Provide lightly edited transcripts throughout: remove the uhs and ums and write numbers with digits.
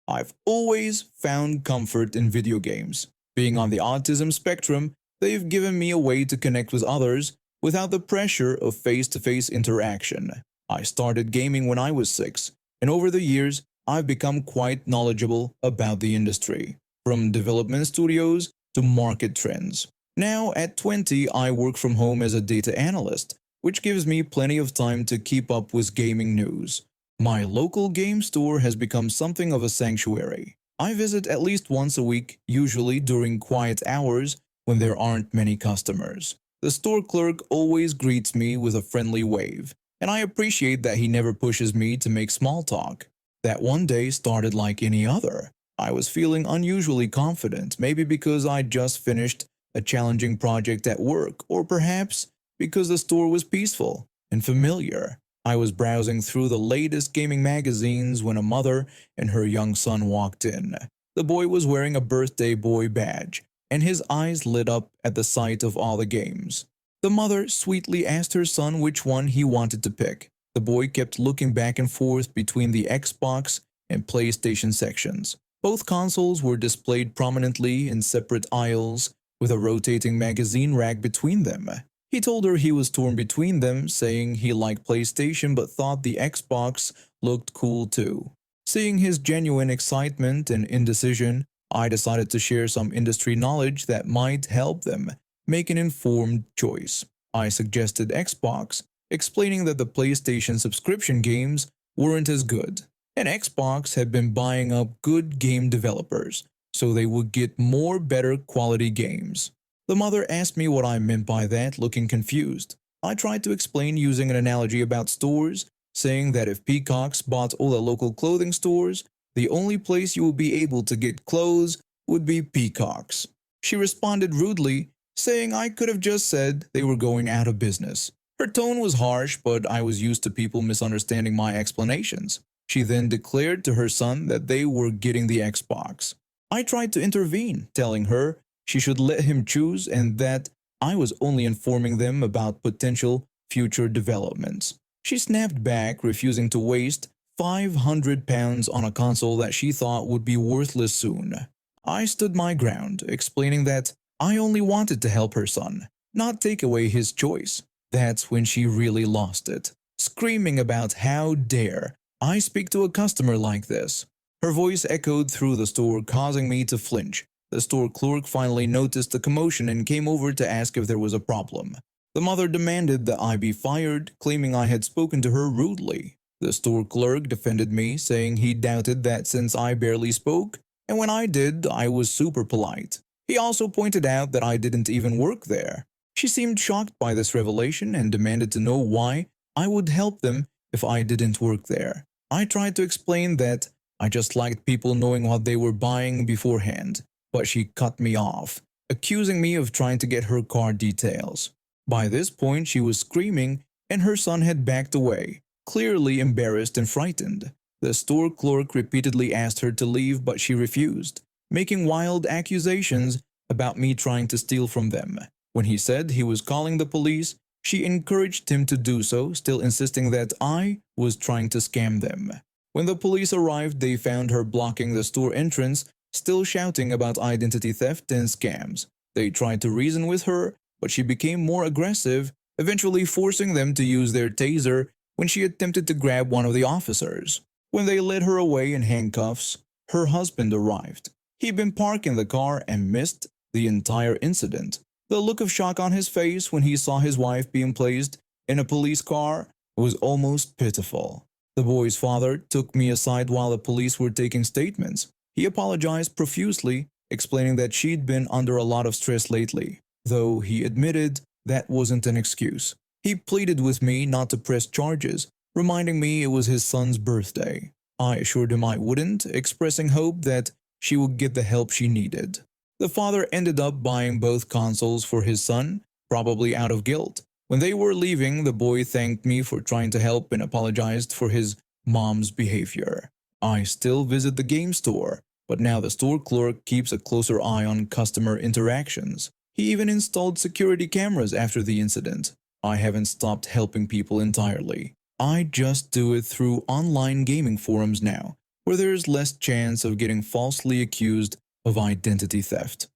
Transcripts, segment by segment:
I've always found comfort in video games. Being on the autism spectrum, they've given me a way to connect with others without the pressure of face-to-face interaction. I started gaming when I was 6, and over the years, I've become quite knowledgeable about the industry, from development studios to market trends. Now, at 20, I work from home as a data analyst, which gives me plenty of time to keep up with gaming news. My local game store has become something of a sanctuary. I visit at least once a week, usually during quiet hours when there aren't many customers. The store clerk always greets me with a friendly wave, and I appreciate that he never pushes me to make small talk. That one day started like any other. I was feeling unusually confident, maybe because I'd just finished a challenging project at work, or perhaps because the store was peaceful and familiar. I was browsing through the latest gaming magazines when a mother and her young son walked in. The boy was wearing a birthday boy badge, and his eyes lit up at the sight of all the games. The mother sweetly asked her son which one he wanted to pick. The boy kept looking back and forth between the Xbox and PlayStation sections. Both consoles were displayed prominently in separate aisles, with a rotating magazine rack between them. He told her he was torn between them, saying he liked PlayStation but thought the Xbox looked cool too. Seeing his genuine excitement and indecision, I decided to share some industry knowledge that might help them make an informed choice. I suggested Xbox, explaining that the PlayStation subscription games weren't as good, and Xbox had been buying up good game developers, so they would get more better quality games. The mother asked me what I meant by that, looking confused. I tried to explain using an analogy about stores, saying that if peacocks bought all the local clothing stores, the only place you would be able to get clothes would be peacocks. She responded rudely, saying I could have just said they were going out of business. Her tone was harsh, but I was used to people misunderstanding my explanations. She then declared to her son that they were getting the Xbox. I tried to intervene, telling her she should let him choose and that I was only informing them about potential future developments. She snapped back, refusing to waste £500 on a console that she thought would be worthless soon. I stood my ground, explaining that I only wanted to help her son, not take away his choice. That's when she really lost it, screaming about how dare I speak to a customer like this. Her voice echoed through the store, causing me to flinch. The store clerk finally noticed the commotion and came over to ask if there was a problem. The mother demanded that I be fired, claiming I had spoken to her rudely. The store clerk defended me, saying he doubted that since I barely spoke, and when I did, I was super polite. He also pointed out that I didn't even work there. She seemed shocked by this revelation and demanded to know why I would help them if I didn't work there. I tried to explain that I just liked people knowing what they were buying beforehand, but she cut me off, accusing me of trying to get her card details. By this point, she was screaming and her son had backed away, clearly embarrassed and frightened. The store clerk repeatedly asked her to leave, but she refused, making wild accusations about me trying to steal from them. When he said he was calling the police, she encouraged him to do so, still insisting that I was trying to scam them. When the police arrived, they found her blocking the store entrance, still shouting about identity theft and scams. They tried to reason with her, but she became more aggressive, eventually forcing them to use their taser when she attempted to grab one of the officers. When they led her away in handcuffs, her husband arrived. He'd been parking the car and missed the entire incident. The look of shock on his face when he saw his wife being placed in a police car was almost pitiful. The boy's father took me aside while the police were taking statements. He apologized profusely, explaining that she'd been under a lot of stress lately, though he admitted that wasn't an excuse. He pleaded with me not to press charges, reminding me it was his son's birthday. I assured him I wouldn't, expressing hope that she would get the help she needed. The father ended up buying both consoles for his son, probably out of guilt. When they were leaving, the boy thanked me for trying to help and apologized for his mom's behavior. I still visit the game store, but now the store clerk keeps a closer eye on customer interactions. He even installed security cameras after the incident. I haven't stopped helping people entirely. I just do it through online gaming forums now, where there is less chance of getting falsely accused of identity theft.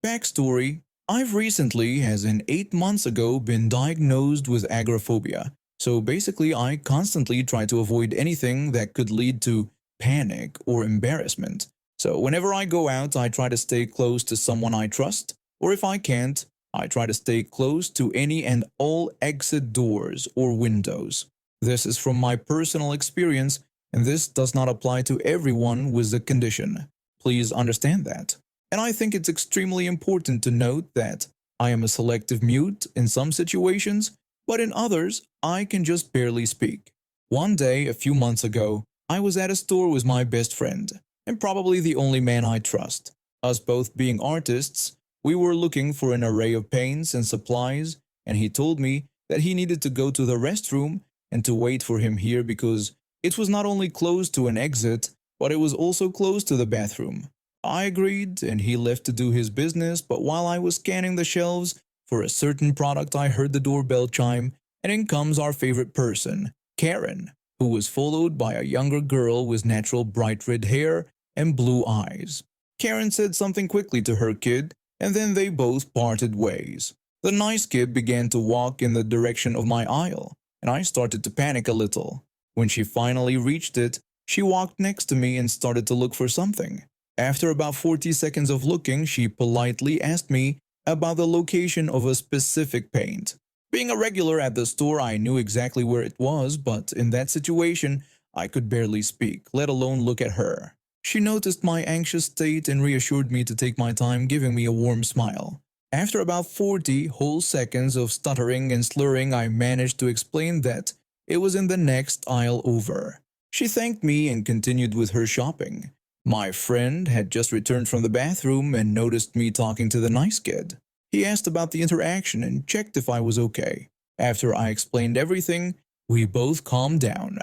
Backstory: I've recently, as in 8 months ago, been diagnosed with agoraphobia. So basically, I constantly try to avoid anything that could lead to panic or embarrassment. So whenever I go out, I try to stay close to someone I trust, or if I can't, I try to stay close to any and all exit doors or windows. This is from my personal experience, and this does not apply to everyone with the condition. Please understand that. And I think it's extremely important to note that I am a selective mute in some situations, but in others, I can just barely speak. One day, a few months ago, I was at a store with my best friend, and probably the only man I trust. Us both being artists, we were looking for an array of paints and supplies, and he told me that he needed to go to the restroom and to wait for him here because it was not only close to an exit, but it was also close to the bathroom. I agreed, and he left to do his business, but while I was scanning the shelves for a certain product, I heard the doorbell chime, and in comes our favorite person, Karen, who was followed by a younger girl with natural bright red hair and blue eyes. Karen said something quickly to her kid, and then they both parted ways. The nice kid began to walk in the direction of my aisle, and I started to panic a little. When she finally reached it, she walked next to me and started to look for something. After about 40 seconds of looking, she politely asked me about the location of a specific paint. Being a regular at the store, I knew exactly where it was, but in that situation, I could barely speak, let alone look at her. She noticed my anxious state and reassured me to take my time, giving me a warm smile. After about 40 whole seconds of stuttering and slurring, I managed to explain that it was in the next aisle over. She thanked me and continued with her shopping. My friend had just returned from the bathroom and noticed me talking to the nice kid. He asked about the interaction and checked if I was okay. After I explained everything, we both calmed down.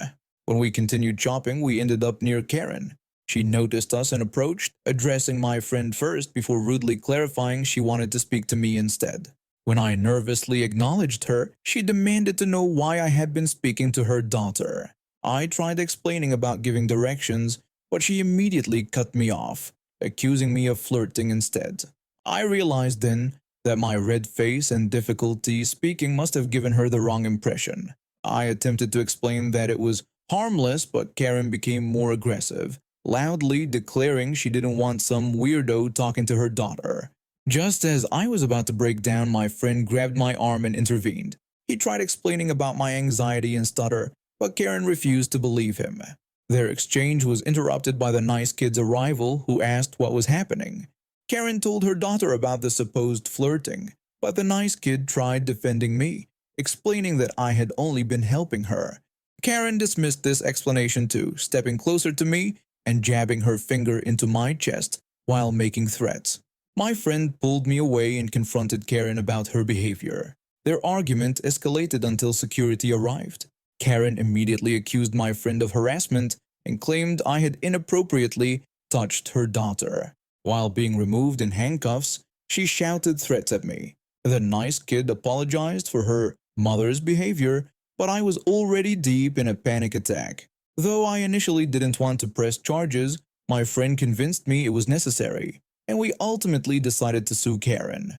When we continued shopping, we ended up near Karen. She noticed us and approached, addressing my friend first before rudely clarifying she wanted to speak to me instead. When I nervously acknowledged her, she demanded to know why I had been speaking to her daughter. I tried explaining about giving directions, but she immediately cut me off, accusing me of flirting instead. I realized then that my red face and difficulty speaking must have given her the wrong impression. I attempted to explain that it was harmless, but Karen became more aggressive, loudly declaring she didn't want some weirdo talking to her daughter. Just as I was about to break down, my friend grabbed my arm and intervened. He tried explaining about my anxiety and stutter, but Karen refused to believe him. Their exchange was interrupted by the nice kid's arrival, who asked what was happening. Karen told her daughter about the supposed flirting, but the nice kid tried defending me, explaining that I had only been helping her. Karen dismissed this explanation too, stepping closer to me and jabbing her finger into my chest while making threats. My friend pulled me away and confronted Karen about her behavior. Their argument escalated until security arrived. Karen immediately accused my friend of harassment and claimed I had inappropriately touched her daughter. While being removed in handcuffs, she shouted threats at me. The nice kid apologized for her mother's behavior, but I was already deep in a panic attack. Though I initially didn't want to press charges, my friend convinced me it was necessary, and we ultimately decided to sue Karen.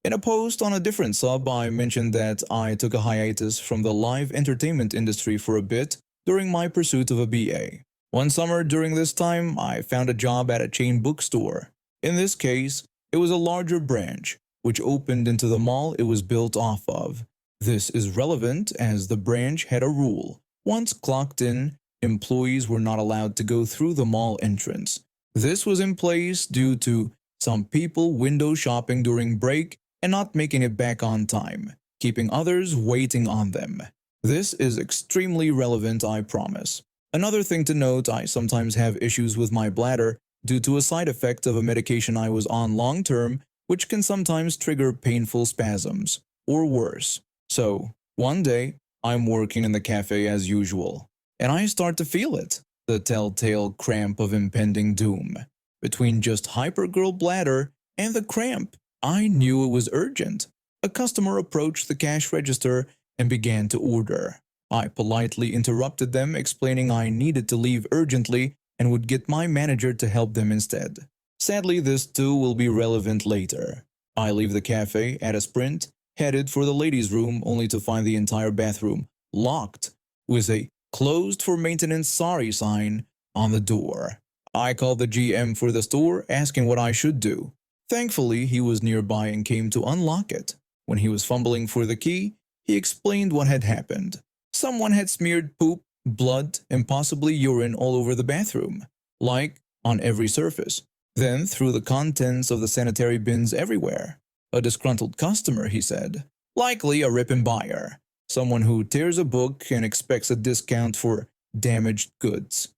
In a post on a different sub, I mentioned that I took a hiatus from the live entertainment industry for a bit during my pursuit of a BA. One summer during this time, I found a job at a chain bookstore. In this case, it was a larger branch, which opened into the mall it was built off of. This is relevant as the branch had a rule. Once clocked in, employees were not allowed to go through the mall entrance. This was in place due to some people window shopping during break and not making it back on time, keeping others waiting on them. This is extremely relevant, I promise. Another thing to note, I sometimes have issues with my bladder due to a side effect of a medication I was on long term, which can sometimes trigger painful spasms, or worse. So, one day, I'm working in the cafe as usual, and I start to feel it, the telltale cramp of impending doom. Between just hypergirl bladder and the cramp, I knew it was urgent. A customer approached the cash register and began to order. I politely interrupted them, explaining I needed to leave urgently and would get my manager to help them instead. Sadly, this too will be relevant later. I leave the cafe at a sprint, headed for the ladies' room, only to find the entire bathroom locked with a closed for maintenance sorry sign on the door. I called the GM for the store, asking what I should do. Thankfully, he was nearby and came to unlock it. When he was fumbling for the key, he explained what had happened. Someone had smeared poop, blood, and possibly urine all over the bathroom, like on every surface, then threw the contents of the sanitary bins everywhere. A disgruntled customer, he said. Likely a rip and buyer. Someone who tears a book and expects a discount for damaged goods.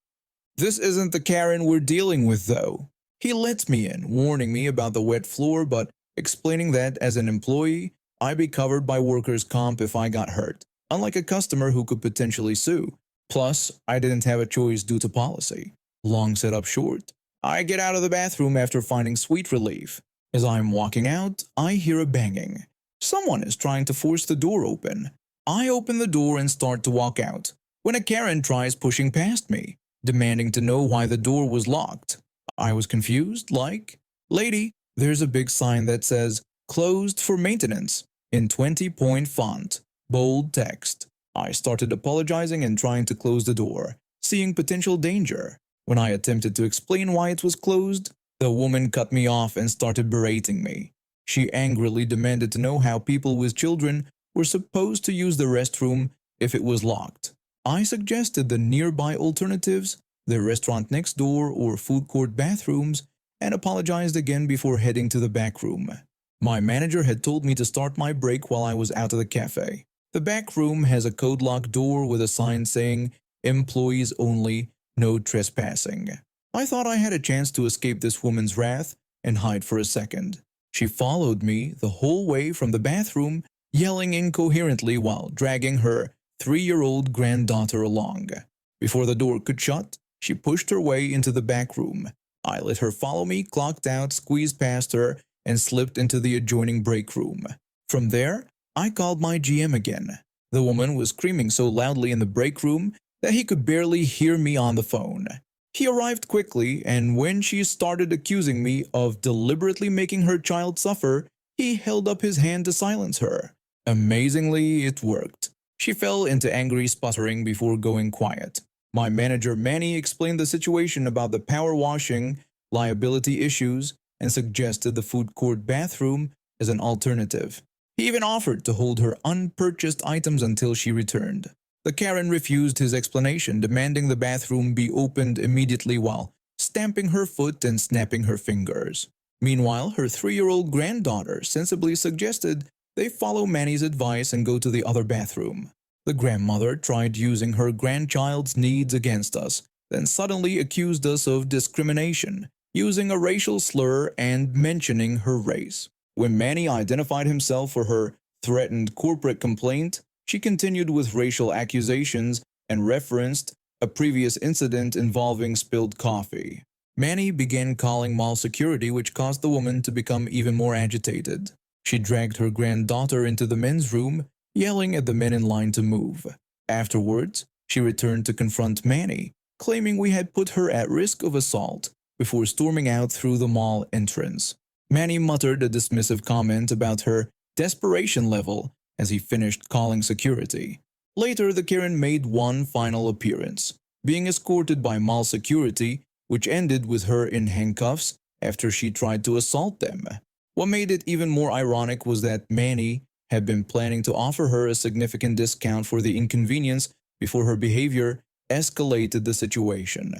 This isn't the Karen we're dealing with, though. He lets me in, warning me about the wet floor but explaining that as an employee, I'd be covered by workers' comp if I got hurt, unlike a customer who could potentially sue. Plus, I didn't have a choice due to policy. Long set up short, I get out of the bathroom after finding sweet relief. As I'm walking out, I hear a banging. Someone is trying to force the door open. I open the door and start to walk out, when a Karen tries pushing past me, demanding to know why the door was locked. I was confused, like, "Lady, there's a big sign that says, 'Closed for maintenance,' in 20-point font, bold text." I started apologizing and trying to close the door, seeing potential danger. When I attempted to explain why it was closed, the woman cut me off and started berating me. She angrily demanded to know how people with children were supposed to use the restroom if it was locked. I suggested the nearby alternatives, the restaurant next door or food court bathrooms, and apologized again before heading to the back room. My manager had told me to start my break while I was out of the cafe. The back room has a code lock door with a sign saying, "Employees only, no trespassing." I thought I had a chance to escape this woman's wrath and hide for a second. She followed me the whole way from the bathroom, yelling incoherently while dragging her 3-year-old granddaughter along. Before the door could shut, she pushed her way into the back room. I let her follow me, clocked out, squeezed past her, and slipped into the adjoining break room. From there, I called my GM again. The woman was screaming so loudly in the break room that he could barely hear me on the phone. He arrived quickly, and when she started accusing me of deliberately making her child suffer, he held up his hand to silence her. Amazingly, it worked. She fell into angry sputtering before going quiet. My manager Manny explained the situation about the power washing, liability issues, and suggested the food court bathroom as an alternative. He even offered to hold her unpurchased items until she returned. The Karen refused his explanation, demanding the bathroom be opened immediately while stamping her foot and snapping her fingers. Meanwhile, her 3-year-old granddaughter sensibly suggested they follow Manny's advice and go to the other bathroom. The grandmother tried using her grandchild's needs against us, then suddenly accused us of discrimination, using a racial slur and mentioning her race. When Manny identified himself for her threatened corporate complaint, she continued with racial accusations and referenced a previous incident involving spilled coffee. Manny began calling mall security, which caused the woman to become even more agitated. She dragged her granddaughter into the men's room, yelling at the men in line to move. Afterwards, she returned to confront Manny, claiming we had put her at risk of assault, before storming out through the mall entrance. Manny muttered a dismissive comment about her desperation level as he finished calling security. Later, the Karen made one final appearance, being escorted by mall security, which ended with her in handcuffs after she tried to assault them. What made it even more ironic was that Manny had been planning to offer her a significant discount for the inconvenience before her behavior escalated the situation.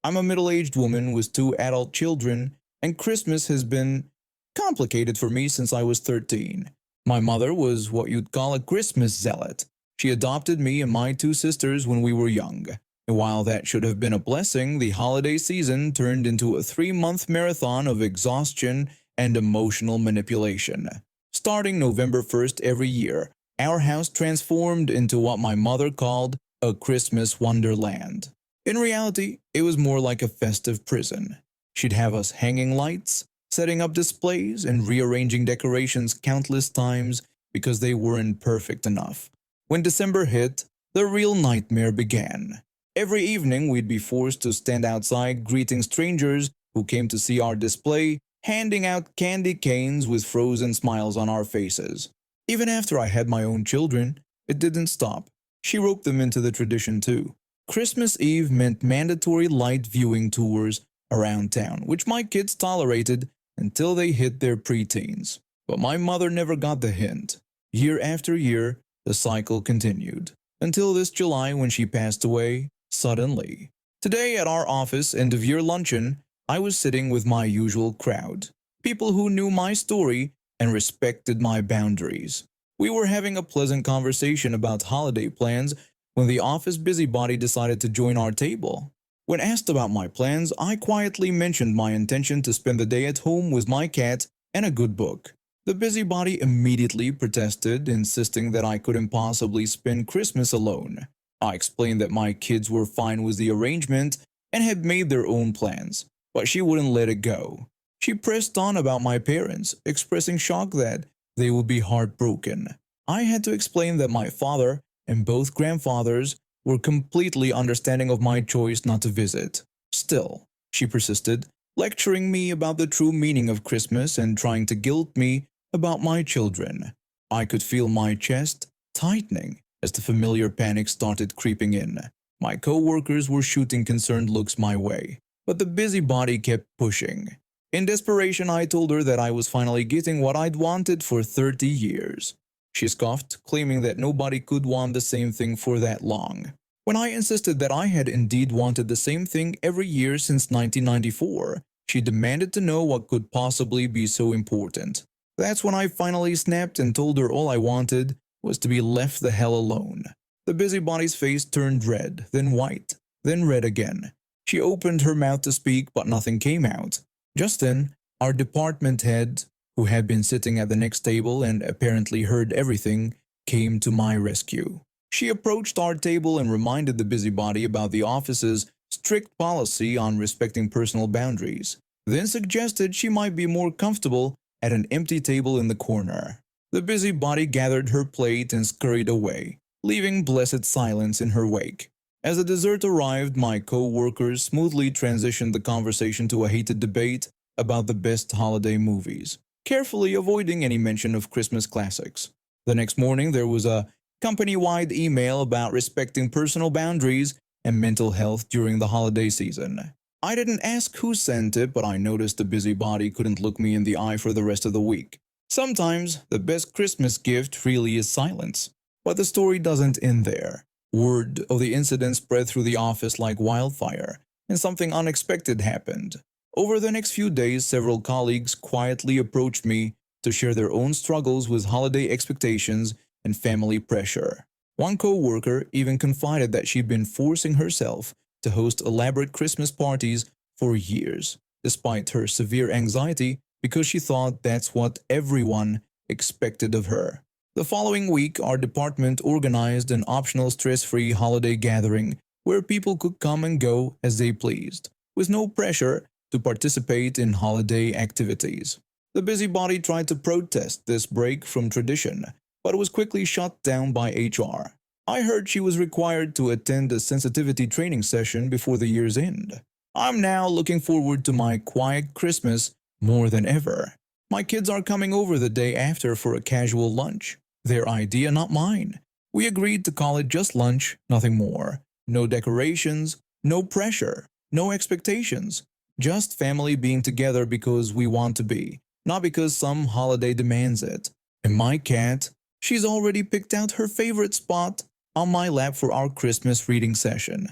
I'm a middle-aged woman with 2 adult children, and Christmas has been complicated for me since I was 13. My mother was what you'd call a Christmas zealot. She adopted me and my 2 sisters when we were young. And while that should have been a blessing, the holiday season turned into a 3-month marathon of exhaustion and emotional manipulation. Starting November 1st every year, our house transformed into what my mother called a Christmas wonderland. In reality, it was more like a festive prison. She'd have us hanging lights, setting up displays and rearranging decorations countless times because they weren't perfect enough. When December hit, the real nightmare began. Every evening, we'd be forced to stand outside greeting strangers who came to see our display, handing out candy canes with frozen smiles on our faces. Even after I had my own children, it didn't stop. She roped them into the tradition too. Christmas Eve meant mandatory light viewing tours around town, which my kids tolerated until they hit their preteens. But my mother never got the hint. Year after year, the cycle continued, until this July when she passed away, suddenly. Today at our office end-of-year luncheon, I was sitting with my usual crowd, people who knew my story and respected my boundaries. We were having a pleasant conversation about holiday plans when the office busybody decided to join our table. When asked about my plans, I quietly mentioned my intention to spend the day at home with my cat and a good book. The busybody immediately protested, insisting that I couldn't possibly spend Christmas alone. I explained that my kids were fine with the arrangement and had made their own plans, but she wouldn't let it go. She pressed on about my parents, expressing shock that they would be heartbroken. I had to explain that my father and both grandfathers were completely understanding of my choice not to visit. Still, she persisted, lecturing me about the true meaning of Christmas and trying to guilt me about my children. I could feel my chest tightening as the familiar panic started creeping in. My co-workers were shooting concerned looks my way, but the busybody kept pushing. In desperation, I told her that I was finally getting what I'd wanted for 30 years. She scoffed, claiming that nobody could want the same thing for that long. When I insisted that I had indeed wanted the same thing every year since 1994, she demanded to know what could possibly be so important. That's when I finally snapped and told her all I wanted was to be left the hell alone. The busybody's face turned red, then white, then red again. She opened her mouth to speak, but nothing came out. Just then, our department head, who had been sitting at the next table and apparently heard everything, came to my rescue. She approached our table and reminded the busybody about the office's strict policy on respecting personal boundaries, then suggested she might be more comfortable at an empty table in the corner. The busybody gathered her plate and scurried away, leaving blessed silence in her wake. As the dessert arrived, my co-workers smoothly transitioned the conversation to a heated debate about the best holiday movies, carefully avoiding any mention of Christmas classics. The next morning, there was a company-wide email about respecting personal boundaries and mental health during the holiday season. I didn't ask who sent it, but I noticed the busybody couldn't look me in the eye for the rest of the week. Sometimes, the best Christmas gift really is silence. But the story doesn't end there. Word of the incident spread through the office like wildfire, and something unexpected happened. Over the next few days, several colleagues quietly approached me to share their own struggles with holiday expectations and family pressure. One co-worker even confided that she'd been forcing herself to host elaborate Christmas parties for years, despite her severe anxiety because she thought that's what everyone expected of her. The following week, our department organized an optional stress-free holiday gathering where people could come and go as they pleased, with no pressure to participate in holiday activities. The busybody tried to protest this break from tradition, but was quickly shut down by HR. I heard she was required to attend a sensitivity training session before the year's end. I'm now looking forward to my quiet Christmas more than ever. My kids are coming over the day after for a casual lunch. Their idea, not mine. We agreed to call it just lunch, nothing more. No decorations, no pressure, no expectations. Just family being together because we want to be, not because some holiday demands it. And my cat, she's already picked out her favorite spot on my lap for our Christmas reading session.